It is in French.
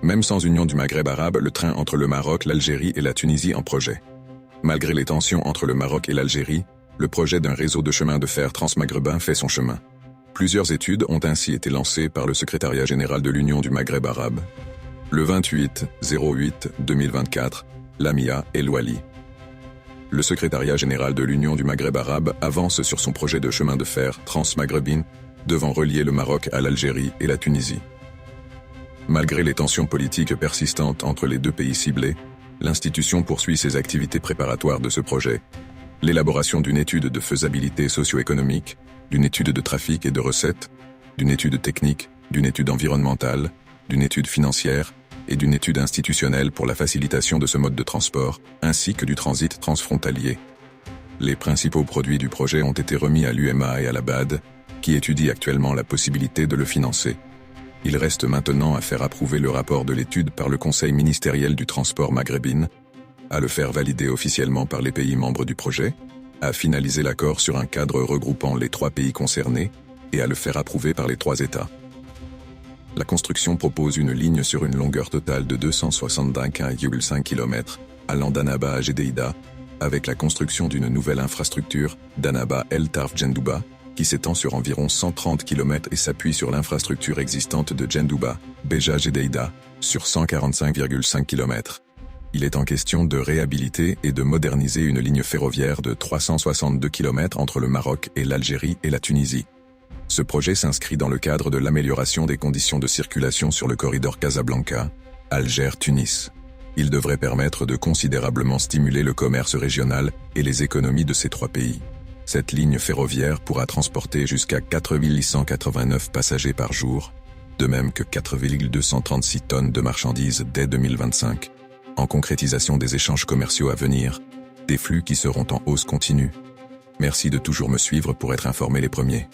Même sans union du Maghreb arabe, le train entre le Maroc, l'Algérie et la Tunisie en projet. Malgré les tensions entre le Maroc et l'Algérie, le projet d'un réseau de chemin de fer transmaghrébin fait son chemin. Plusieurs études ont ainsi été lancées par le secrétariat général de l'Union du Maghreb arabe. Le 28-08-2024, Lamia El Ouali. Le secrétariat général de l'Union du Maghreb arabe avance sur son projet de chemin de fer transmaghrébin devant relier le Maroc à l'Algérie et la Tunisie. Malgré les tensions politiques persistantes entre les deux pays ciblés, l'institution poursuit ses activités préparatoires de ce projet. L'élaboration d'une étude de faisabilité socio-économique, d'une étude de trafic et de recettes, d'une étude technique, d'une étude environnementale, d'une étude financière et d'une étude institutionnelle pour la facilitation de ce mode de transport, ainsi que du transit transfrontalier. Les principaux produits du projet ont été remis à l'UMA et à la BAD, qui étudient actuellement la possibilité de le financer. Il reste maintenant à faire approuver le rapport de l'étude par le Conseil ministériel du transport maghrébin, à le faire valider officiellement par les pays membres du projet, à finaliser l'accord sur un cadre regroupant les 3 pays concernés et à le faire approuver par les 3 États. La construction propose une ligne sur une longueur totale de 275,5 km, allant d'Annaba à Jdeida, avec la construction d'une nouvelle infrastructure, d'Annaba El Tarf Djendouba, qui s'étend sur environ 130 km et s'appuie sur l'infrastructure existante de Djendouba, Béja Jdeida, sur 145,5 km. Il est en question de réhabiliter et de moderniser une ligne ferroviaire de 362 km entre le Maroc et l'Algérie et la Tunisie. Ce projet s'inscrit dans le cadre de l'amélioration des conditions de circulation sur le corridor Casablanca, Alger-Tunis. Il devrait permettre de considérablement stimuler le commerce régional et les économies de ces 3 pays. Cette ligne ferroviaire pourra transporter jusqu'à 4189 passagers par jour, de même que 4,236 tonnes de marchandises dès 2025, en concrétisation des échanges commerciaux à venir, des flux qui seront en hausse continue. Merci de toujours me suivre pour être informé les premiers.